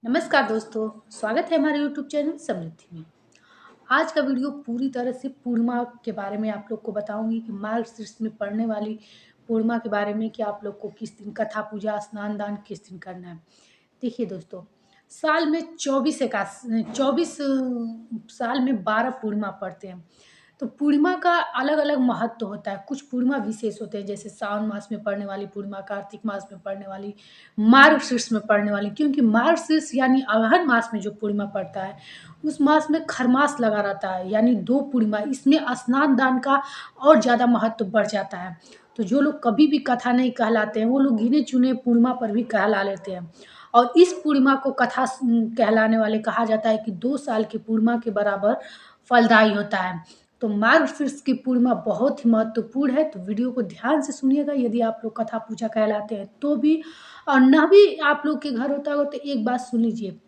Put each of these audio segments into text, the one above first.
नमस्कार दोस्तों, स्वागत है हमारे यूट्यूब चैनल समृद्धि में। आज का वीडियो पूरी तरह से पूर्णिमा के बारे में आप लोग को बताऊंगी कि मार्गशीर्ष में पड़ने वाली पूर्णिमा के बारे में कि आप लोग को किस दिन कथा पूजा स्नान दान किस दिन करना है। देखिए दोस्तों, साल में 24 साल में 12 पूर्णिमा पड़ते हैं। तो पूर्णिमा का अलग-अलग महत्व होता है। कुछ पूर्णिमा विशेष होते हैं, जैसे सावन मास में पड़ने वाली पूर्णिमा, कार्तिक मास में पड़ने वाली, मार्गशीर्ष में पड़ने वाली। क्योंकि मार्गशीर्ष यानी अगहन मास में जो पूर्णिमा पड़ता है, उस मास में खरमास लगा रहता है, यानी 2 पूर्णिमा। इसमें स्नान दान का और ज़्यादा महत्व बढ़ जाता है। तो जो लोग कभी भी कथा नहीं कहलाते हैं, वो लोग गिने-चुने पूर्णिमा पर भी कहला लेते हैं। और इस पूर्णिमा को कथा कहलाने वाले कहा जाता है कि 2 साल की पूर्णिमा के बराबर फलदायी होता है। तो मार्गशीर्ष की पूर्णिमा बहुत ही महत्वपूर्ण है, तो वीडियो को ध्यान से सुनिएगा। यदि आप लोग कथा पूजा कहलाते हैं तो भी, और ना भी आप लोग के घर होता होगा, तो एक बात सुन लीजिए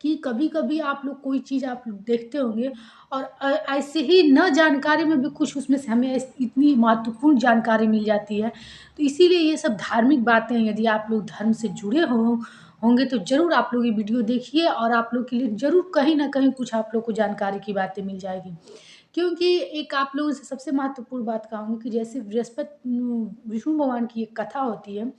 कि कभी-कभी आप लोग कोई चीज़ आप लोग देखते होंगे और ऐसे ही न जानकारी में भी कुछ उसमें से हमें इतनी महत्वपूर्ण जानकारी मिल जाती है। तो इसीलिए ये सब धार्मिक बातें हैं, यदि आप लोग धर्म से जुड़े होंगे तो ज़रूर आप लोग ये वीडियो देखिए और आप लोग के लिए ज़रूर कहीं न कहीं कुछ आप लोग को जानकारी की बातें मिल जाएगी। क्योंकि एक आप लोगों से सबसे महत्वपूर्ण बात कहूँगी कि जैसे विष्णु भगवान की एक कथा होती है।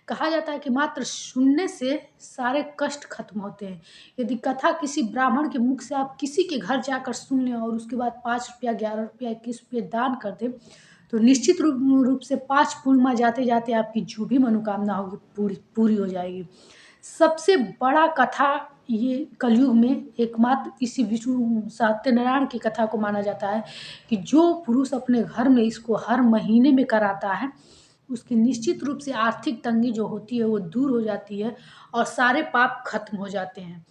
कहा जाता है कि मात्र सुनने से सारे कष्ट खत्म होते हैं। यदि कथा किसी ब्राह्मण के मुख से आप किसी के घर जाकर सुन लें और उसके बाद ₹5, ₹11, ₹21 दान कर दें, तो निश्चित रूप से 5 पूर्णिमा जाते-जाते आपकी जो भी मनोकामना होगी पूरी पूरी हो जाएगी। सबसे बड़ा कथा ये कलयुग में एकमात्र इसी विष्णु सत्यनारायण की कथा को माना जाता है कि जो पुरुष अपने घर में इसको हर महीने में कराता है, उसकी निश्चित रूप से आर्थिक तंगी जो होती है वो दूर हो जाती है और सारे पाप खत्म हो जाते हैं।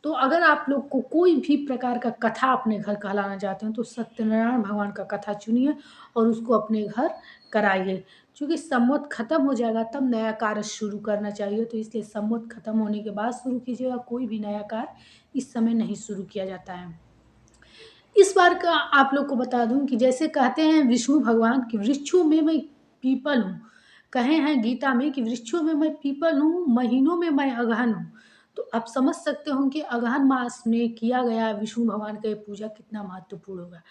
तो अगर आप लोग को कोई भी प्रकार का कथा अपने घर कहलाना चाहते हैं, तो सत्यनारायण भगवान का कथा चुनिए और उसको अपने घर कराइए। चूँकि संवत खत्म हो जाएगा तब नया कार्य शुरू करना चाहिए, तो इसलिए संवत खत्म होने के बाद शुरू कीजिएगा, कोई भी नया कार्य इस समय नहीं शुरू किया जाता है। इस बार का आप लोग को बता दूँ कि जैसे कहते हैं विष्णु भगवान कि वृक्षों में मैं पीपल हूँ। कहे हैं गीता में कि वृक्षों में मैं पीपल हूँ, महीनों में मैं अगहन हूँ। तो आप समझ सकते हो कि अगहन मास में किया गया विष्णु भगवान का ये पूजा कितना महत्वपूर्ण होगा।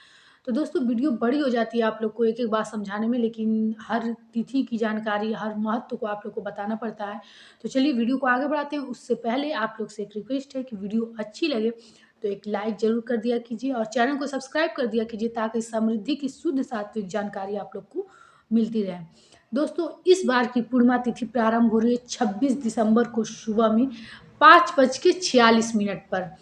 तो दोस्तों, वीडियो बड़ी हो जाती है आप लोग को एक-एक बात समझाने में, लेकिन हर तिथि की जानकारी, हर महत्व को आप लोग को बताना पड़ता है। तो चलिए वीडियो को आगे बढ़ाते हैं। उससे पहले आप लोग से एक रिक्वेस्ट है कि वीडियो अच्छी लगे तो एक लाइक ज़रूर कर दिया कीजिए और चैनल को सब्सक्राइब कर दिया कीजिए, ताकि समृद्धि की शुद्ध सात्विक जानकारी आप लोग को मिलती रहे। दोस्तों, इस बार की पूर्णिमा तिथि प्रारंभ हो रही है 26 दिसंबर को सुबह में 5:46 पर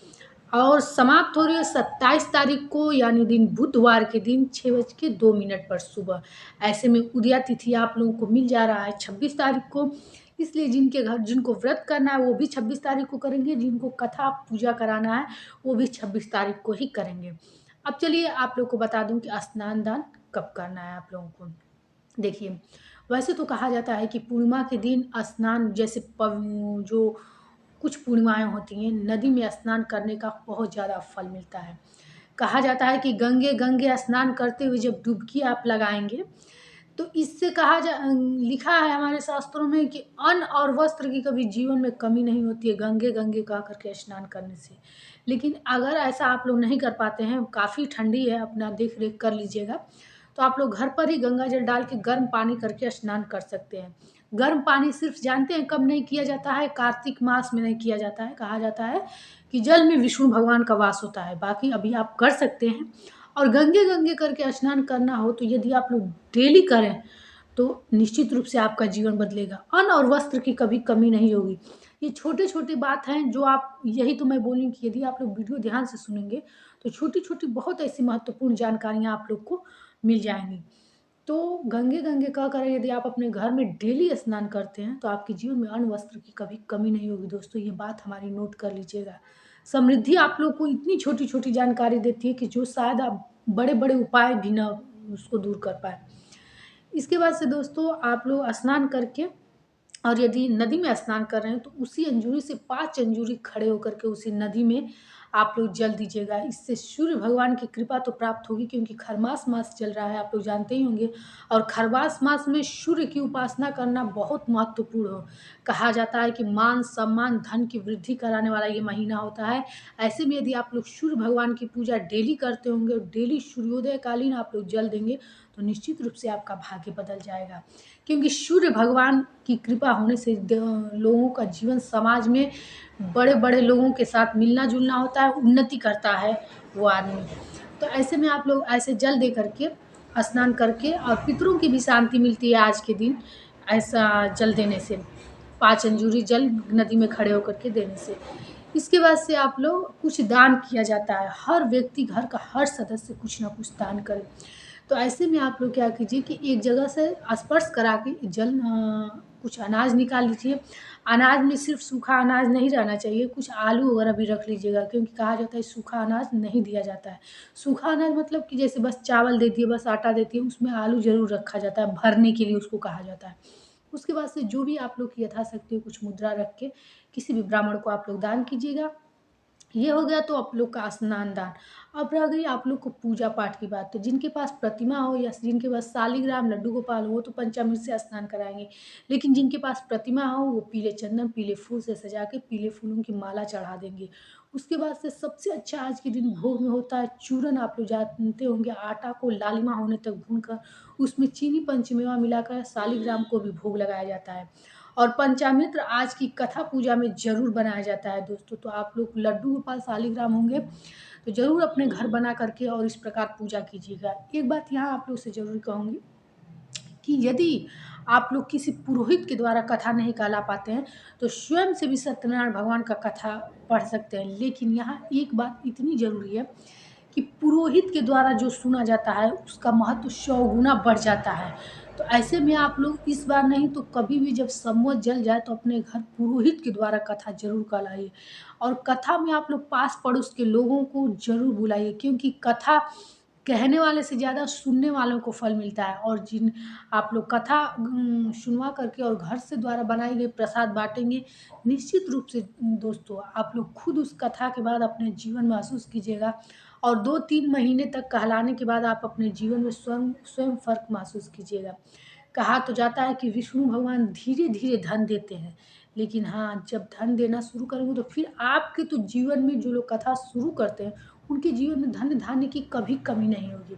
और समाप्त हो रही है 27 तारीख को, यानी दिन बुधवार के दिन 6:02 पर सुबह। ऐसे में उदया तिथि आप लोगों को मिल जा रहा है 26 तारीख को। इसलिए जिनके घर जिनको व्रत करना है वो भी 26 तारीख को करेंगे, जिनको कथा पूजा कराना है वो भी 26 तारीख को ही करेंगे। अब चलिए आप लोग को बता दूँ कि स्नान दान कब करना है आप लोगों को। देखिए, वैसे तो कहा जाता है कि पूर्णिमा के दिन स्नान जैसे जो कुछ पूर्णिमाएँ होती हैं, नदी में स्नान करने का बहुत ज़्यादा फल मिलता है। कहा जाता है कि गंगे गंगे स्नान करते हुए जब डुबकी आप लगाएँगे, तो इससे लिखा है हमारे शास्त्रों में कि अन्न और वस्त्र की कभी जीवन में कमी नहीं होती है, गंगे गंगे कह कर के स्नान करने से। लेकिन अगर ऐसा आप लोग नहीं कर पाते हैं, काफ़ी ठंडी है, अपना देख-रेख कर लीजिएगा, तो आप लोग घर पर ही गंगा जल डाल के गर्म पानी करके स्नान कर सकते हैं। गर्म पानी सिर्फ़ जानते हैं कब नहीं किया जाता है? कार्तिक मास में नहीं किया जाता है। कहा जाता है कि जल में विष्णु भगवान का वास होता है, बाकी अभी आप कर सकते हैं। और गंगे-गंगे करके स्नान करना हो तो यदि आप लोग डेली करें, तो निश्चित रूप से आपका जीवन बदलेगा। अन्न और वस्त्र की कभी कमी नहीं होगी। ये छोटे-छोटे बात हैं जो आप, यही तो मैं बोली कि यदि आप लोग वीडियो ध्यान से सुनेंगे, तो छोटी-छोटी बहुत ऐसी महत्वपूर्ण जानकारियाँ आप लोग को मिल जाएँगी। तो गंगे-गंगे कह कर यदि आप अपने घर में डेली स्नान करते हैं, तो आपके जीवन में अन्न वस्त्र की कभी कमी नहीं होगी दोस्तों, ये बात हमारी नोट कर लीजिएगा। समृद्धि आप लोग को इतनी छोटी-छोटी जानकारी देती है कि जो शायद आप बड़े-बड़े उपाय भी ना उसको दूर कर पाएँ। इसके बाद से दोस्तों, आप लोग स्नान करके और यदि नदी में स्नान कर रहे हैं तो उसी अंजूरी से 5 अंजूरी खड़े होकर के उसी नदी में आप लोग जल दीजिएगा। इससे सूर्य भगवान की कृपा तो प्राप्त होगी, क्योंकि खरमास मास चल रहा है, आप लोग जानते ही होंगे। और खरमास मास में सूर्य की उपासना करना बहुत महत्वपूर्ण हो। कहा जाता है कि मान सम्मान धन की वृद्धि कराने वाला ये महीना होता है। ऐसे में यदि आप लोग सूर्य भगवान की पूजा डेली करते होंगे और डेली सूर्योदय कालीन आप लोग जल देंगे तो निश्चित रूप से आपका भाग्य बदल जाएगा। क्योंकि सूर्य भगवान की कृपा होने से लोगों का जीवन समाज में बड़े बड़े लोगों के साथ मिलना जुलना होता है, उन्नति करता है वो आदमी। तो ऐसे में आप लोग ऐसे जल दे करके स्नान करके, और पितरों की भी शांति मिलती है आज के दिन ऐसा जल देने से, 5 अंजूरी जल नदी में खड़े होकर के देने से। इसके बाद से आप लोग कुछ दान किया जाता है, हर व्यक्ति घर का हर सदस्य कुछ ना कुछ दान करे। तो ऐसे में आप लोग क्या कीजिए कि एक जगह से स्पर्श करा के कुछ अनाज निकाल लीजिए। अनाज में सिर्फ सूखा अनाज नहीं रहना चाहिए, कुछ आलू वगैरह भी रख लीजिएगा, क्योंकि कहा जाता है सूखा अनाज नहीं दिया जाता है। सूखा अनाज मतलब कि जैसे बस चावल देती है, बस आटा देती है, उसमें आलू ज़रूर रखा जाता है, भरने के लिए उसको कहा जाता है। उसके बाद से जो भी आप लोग की यथाशक्ति कुछ मुद्रा रख के किसी भी ब्राह्मण को आप लोग दान कीजिएगा। ये हो गया तो आप लोग का स्नान दान। अब रह गई आप लोग को पूजा पाठ की बात। तो जिनके पास प्रतिमा हो या जिनके पास शालिग्राम लड्डू गोपाल हो तो पंचामृत से स्नान कराएंगे। लेकिन जिनके पास प्रतिमा हो वो पीले चंदन पीले फूल से सजा के पीले फूलों की माला चढ़ा देंगे। उसके बाद से सबसे अच्छा आज के दिन भोग में होता है चूरन। आप लोग जानते होंगे, आटा को लालिमा होने तक भूनकर उसमें चीनी पंचमेवा मिलाकर शालिग्राम को भी भोग लगाया जाता है। और पंचामृत आज की कथा पूजा में ज़रूर बनाया जाता है दोस्तों। तो आप लोग लड्डू गोपाल शालिग्राम होंगे तो ज़रूर अपने घर बना करके और इस प्रकार पूजा कीजिएगा। एक बात यहाँ आप लोग से ज़रूर कहूँगी कि यदि आप लोग किसी पुरोहित के द्वारा कथा नहीं कहला पाते हैं तो स्वयं से भी सत्यनारायण भगवान का कथा पढ़ सकते हैं। लेकिन यहाँ एक बात इतनी ज़रूरी है कि पुरोहित के द्वारा जो सुना जाता है उसका महत्व 100 गुना बढ़ जाता है। तो ऐसे में आप लोग इस बार नहीं तो कभी भी जब सम्मत जल जाए तो अपने घर पुरोहित के द्वारा कथा जरूर कहलाइए। और कथा में आप लोग पास पड़ोस के लोगों को जरूर बुलाइए, क्योंकि कथा कहने वाले से ज़्यादा सुनने वालों को फल मिलता है। और जिन आप लोग कथा सुनवा करके और घर से द्वारा बनाए गए प्रसाद बांटेंगे, निश्चित रूप से दोस्तों आप लोग खुद उस कथा के बाद अपने जीवन महसूस कीजिएगा। और 2-3 महीने तक कहलाने के बाद आप अपने जीवन में स्वयं स्वयं फ़र्क महसूस कीजिएगा। कहा तो जाता है कि विष्णु भगवान धीरे-धीरे धन देते हैं, लेकिन हाँ, जब धन देना शुरू करेंगे तो फिर आपके तो जीवन में जो लोग कथा शुरू करते हैं, उनके जीवन में धन धान्य की कभी कमी नहीं होगी।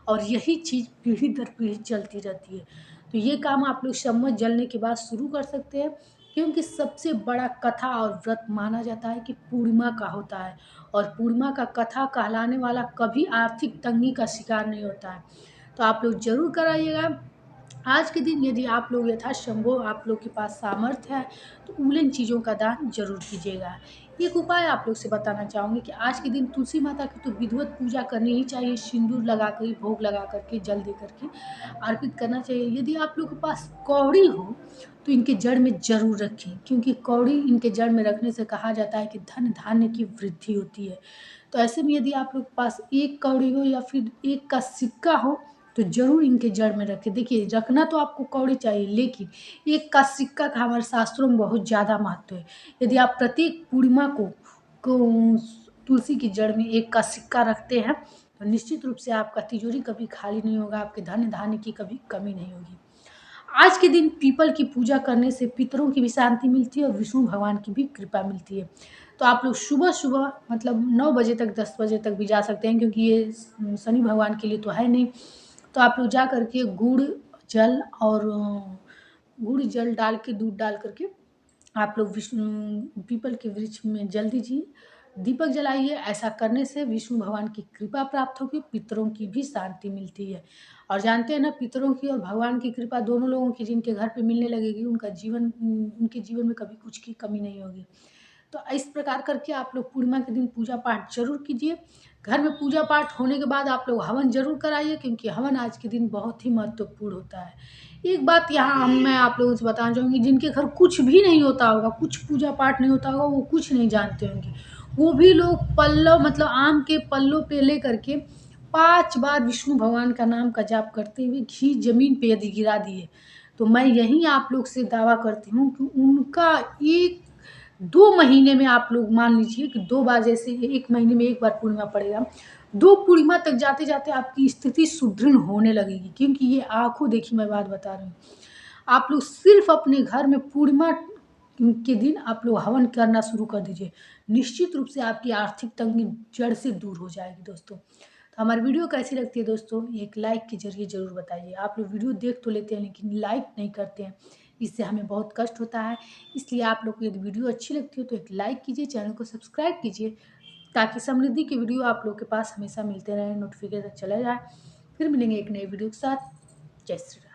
और यही चीज़ पीढ़ी दर पीढ़ी चलती रहती है। तो ये काम आप लोग सम्मत जलने के बाद शुरू कर सकते हैं, क्योंकि सबसे बड़ा कथा और व्रत माना जाता है कि पूर्णिमा का होता है। और पूर्णिमा का कथा कहलाने वाला कभी आर्थिक तंगी का शिकार नहीं होता है। तो आप लोग ज़रूर कराइएगा। आज के दिन यदि आप लोग यथासंभव आप लोग के पास सामर्थ्य है तो उन चीज़ों का दान जरूर कीजिएगा। एक उपाय आप लोग से बताना चाहूँगी कि आज के दिन तुलसी माता की तो विधिवत पूजा करनी ही चाहिए, सिंदूर लगा कर भोग लगा करके जल दे करके अर्पित करना चाहिए। यदि आप लोग के पास कौड़ी हो तो इनके जड़ में जरूर रखें, क्योंकि कौड़ी इनके जड़ में रखने से कहा जाता है कि धन धान्य की वृद्धि होती है। तो ऐसे में यदि आप लोग के पास एक कौड़ी हो या फिर एक का सिक्का हो तो ज़रूर इनके जड़ में रखें। देखिए, रखना तो आपको कौड़ी चाहिए, लेकिन एक का सिक्का का हमारे शास्त्रों में बहुत ज़्यादा महत्व है। यदि आप प्रत्येक पूर्णिमा को तुलसी की जड़ में एक का सिक्का रखते हैं तो निश्चित रूप से आपका तिजोरी कभी खाली नहीं होगा, आपके धन धान्य की कभी कमी नहीं होगी। आज के दिन पीपल की पूजा करने से पितरों की भी शांति मिलती है और विष्णु भगवान की भी कृपा मिलती है। तो आप लोग सुबह-सुबह मतलब 9 बजे तक 10 बजे तक भी जा सकते हैं, क्योंकि ये शनि भगवान के लिए तो है नहीं। तो आप लोग जा करके गुड़ जल डाल के दूध डाल करके आप लोग विष्णु पीपल के वृक्ष में जल दीजिए, दीपक जलाइए। ऐसा करने से विष्णु भगवान की कृपा प्राप्त होगी, पितरों की भी शांति मिलती है। और जानते हैं ना, पितरों की और भगवान की कृपा दोनों लोगों की जिनके घर पे मिलने लगेगी उनके जीवन में कभी कुछ की कमी नहीं होगी। तो इस प्रकार करके आप लोग पूर्णिमा के दिन पूजा पाठ जरूर कीजिए। घर में पूजा पाठ होने के बाद आप लोग हवन जरूर कराइए, क्योंकि हवन आज के दिन बहुत ही महत्वपूर्ण होता है। एक बात यहाँ मैं आप लोगों से बताना चाहूँगी, जिनके घर कुछ भी नहीं होता होगा, कुछ पूजा पाठ नहीं होता होगा, वो कुछ नहीं जानते होंगे, वो भी लोग पल्लव मतलब आम के पल्लों पे ले करके 5 बार विष्णु भगवान का नाम का जाप करते हुए घी जमीन पे यदि गिरा दिए तो मैं यही आप लोग से दावा करती हूँ कि उनका 1-2 महीने में आप लोग मान लीजिए कि 2 बार, जैसे 1 महीने में 1 बार पूर्णिमा पड़ेगा, 2 पूर्णिमा तक जाते-जाते आपकी स्थिति सुदृढ़ होने लगेगी, क्योंकि ये आँखों देखी मैं बात बता रही हूँ। आप लोग सिर्फ़ अपने घर में पूर्णिमा के दिन आप लोग हवन करना शुरू कर दीजिए। निश्चित रूप से आपकी आर्थिक तंगी जड़ से दूर हो जाएगी दोस्तों। तो हमारी वीडियो कैसी लगती है दोस्तों, एक लाइक के ज़रिए ज़रूर बताइए। आप लोग वीडियो देख तो लेते हैं लेकिन लाइक नहीं करते हैं, इससे हमें बहुत कष्ट होता है। इसलिए आप लोग को यदि वीडियो अच्छी लगती हो तो एक लाइक कीजिए, चैनल को सब्सक्राइब कीजिए, ताकि समृद्धि की वीडियो आप लोग के पास हमेशा मिलते रहें, नोटिफ़िकेशन चला जाए। फिर मिलेंगे एक नई वीडियो के साथ। जय श्री राम।